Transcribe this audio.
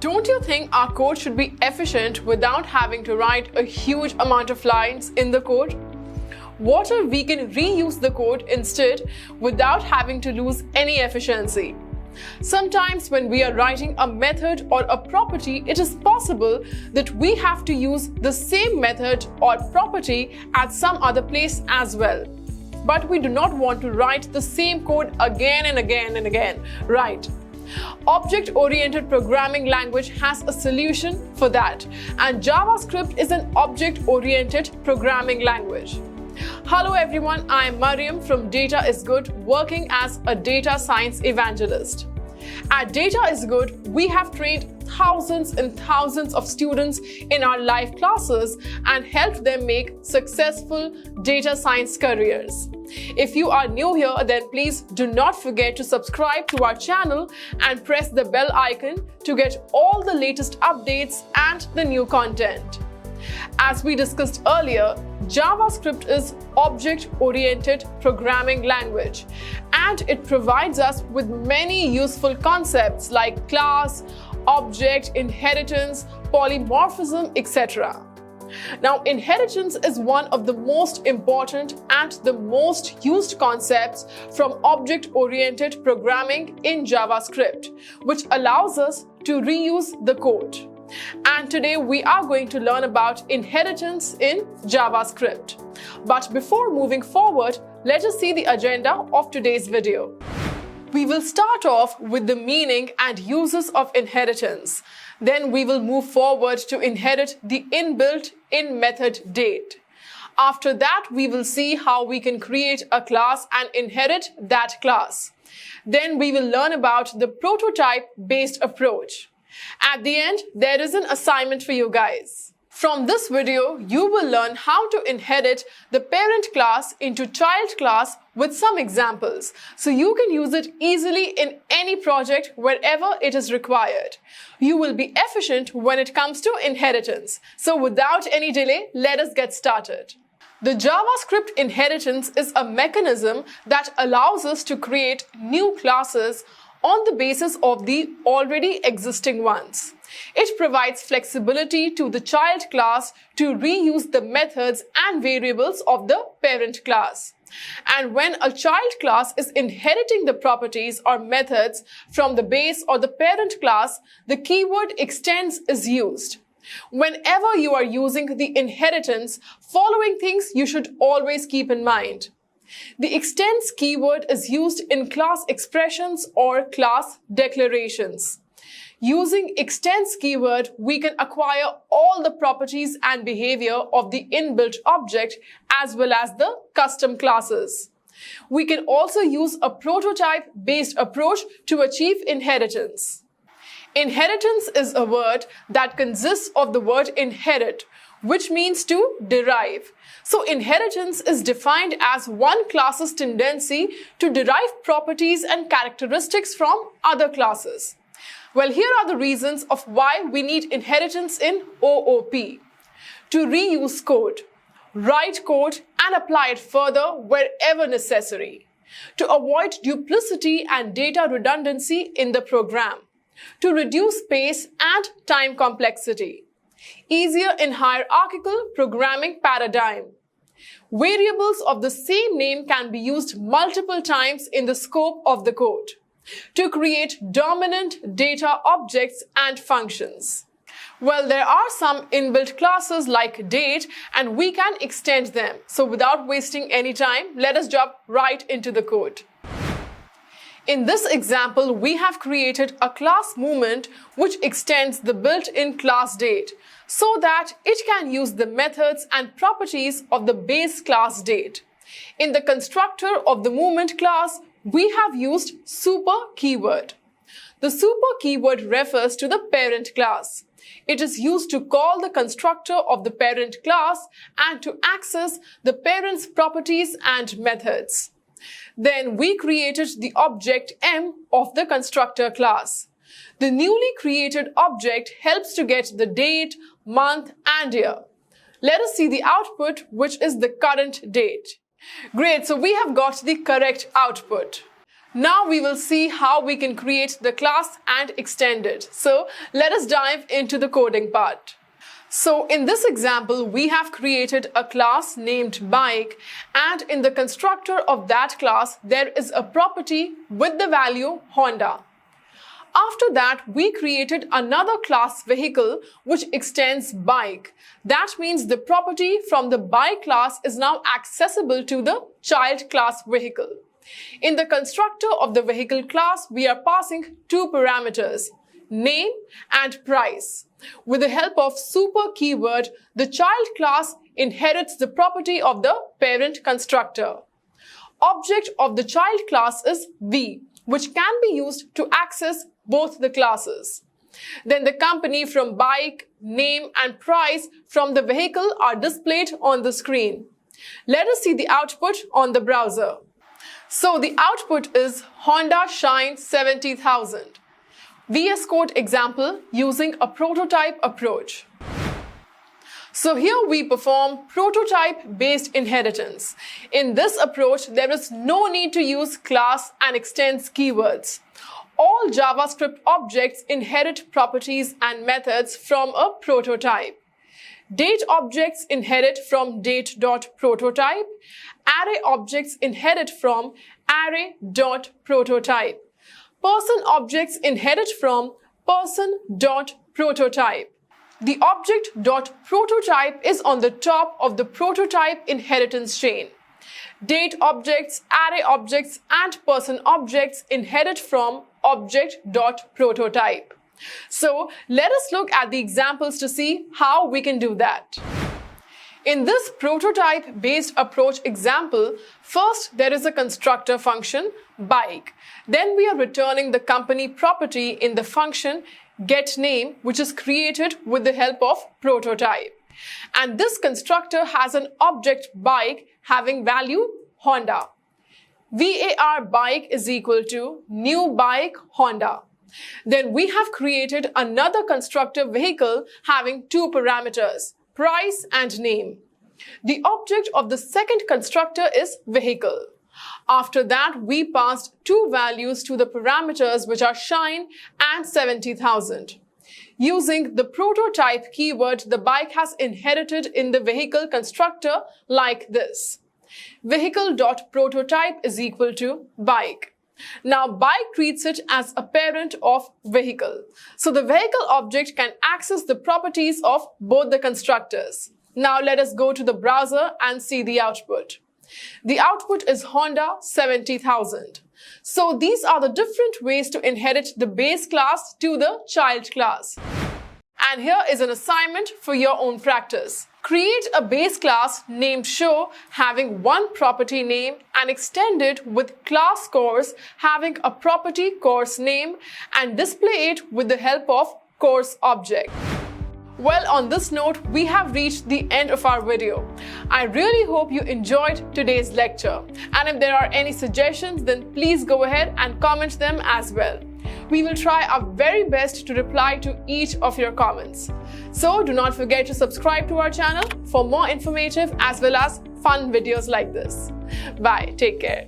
Don't you think our code should be efficient without having to write a huge amount of lines in the code? What if we can reuse the code instead without having to lose any efficiency? Sometimes when we are writing a method or a property, it is possible that we have to use the same method or property at some other place as well. But we do not want to write the same code again and again and again, right? Object-oriented programming language has a solution for that, and JavaScript is an object-oriented programming language. Hello everyone, I am Mariam from Data is Good, working as a data science evangelist. At Data is Good, we have trained thousands and thousands of students in our live classes and helped them make successful data science careers. If you are new here, then please do not forget to subscribe to our channel and press the bell icon to get all the latest updates and the new content. As we discussed earlier, JavaScript is object-oriented programming language, and it provides us with many useful concepts like class, object, inheritance, polymorphism, etc. Now, inheritance is one of the most important and the most used concepts from object-oriented programming in JavaScript, which allows us to reuse the code. And today we are going to learn about inheritance in JavaScript. But before moving forward, let us see the agenda of today's video. We will start off with the meaning and uses of inheritance. Then we will move forward to inherit the inbuilt in-method date. After that, we will see how we can create a class and inherit that class. Then we will learn about the prototype-based approach. At the end, there is an assignment for you guys. From this video, you will learn how to inherit the parent class into child class with some examples, so you can use it easily in any project wherever it is required. You will be efficient when it comes to inheritance. So without any delay, let us get started. The JavaScript inheritance is a mechanism that allows us to create new classes on the basis of the already existing ones. It provides flexibility to the child class to reuse the methods and variables of the parent class. And when a child class is inheriting the properties or methods from the base or the parent class, the keyword extends is used. Whenever you are using the inheritance, following things you should always keep in mind. The extends keyword is used in class expressions or class declarations. Using extends keyword, we can acquire all the properties and behavior of the inbuilt object as well as the custom classes. We can also use a prototype-based approach to achieve inheritance. Inheritance is a word that consists of the word inherit, which means to derive. So inheritance is defined as one class's tendency to derive properties and characteristics from other classes. Well, here are the reasons of why we need inheritance in OOP. To reuse code, write code and apply it further wherever necessary. To avoid duplicity and data redundancy in the program. To reduce space and time complexity. Easier in hierarchical programming paradigm. Variables of the same name can be used multiple times in the scope of the code to create dominant data objects and functions. Well, there are some inbuilt classes like date, and we can extend them. So without wasting any time, let us jump right into the code. In this example, we have created a class movement which extends the built-in class date so that it can use the methods and properties of the base class date. In the constructor of the movement class, we have used super keyword. The super keyword refers to the parent class. It is used to call the constructor of the parent class and to access the parent's properties and methods. Then we created the object M of the constructor class. The newly created object helps to get the date, month, and year. Let us see the output, which is the current date. Great, so we have got the correct output. Now we will see how we can create the class and extend it. So let us dive into the coding part. So in this example, we have created a class named bike, and in the constructor of that class, there is a property with the value Honda. After that, we created another class vehicle which extends bike. That means the property from the bike class is now accessible to the child class vehicle. In the constructor of the vehicle class, we are passing two parameters, name and price. With the help of super keyword, the child class inherits the property of the parent constructor. Object of the child class is V, which can be used to access both the classes. Then the company from bike, name and price from the vehicle are displayed on the screen. Let us see the output on the browser. So the output is Honda Shine 70,000. VS Code example using a prototype approach. So here we perform prototype-based inheritance. In this approach, there is no need to use class and extends keywords. All JavaScript objects inherit properties and methods from a prototype. Date objects inherit from date.prototype. Array objects inherit from array.prototype. Person objects inherit from person.prototype. The object.prototype is on the top of the prototype inheritance chain. Date objects, array objects, and person objects inherit from object.prototype. So let us look at the examples to see how we can do that. In this prototype-based approach example, first there is a constructor function, bike. Then we are returning the company property in the function getName, which is created with the help of prototype. And this constructor has an object bike having value Honda. var bike is equal to new bike Honda. Then we have created another constructor vehicle having two parameters, price and name. The object of the second constructor is vehicle. After that, we passed two values to the parameters which are shine and 70,000. Using the prototype keyword, the bike has inherited in the vehicle constructor like this. Vehicle.prototype is equal to bike. Now, bike treats it as a parent of vehicle. So the vehicle object can access the properties of both the constructors. Now let us go to the browser and see the output. The output is Honda 70,000. So these are the different ways to inherit the base class to the child class. And here is an assignment for your own practice. Create a base class named show having one property name and extend it with class course having a property course name and display it with the help of course object. Well, on this note, we have reached the end of our video. I really hope you enjoyed today's lecture. And if there are any suggestions, then please go ahead and comment them as well. We will try our very best to reply to each of your comments. So do not forget to subscribe to our channel for more informative as well as fun videos like this. Bye. Take care.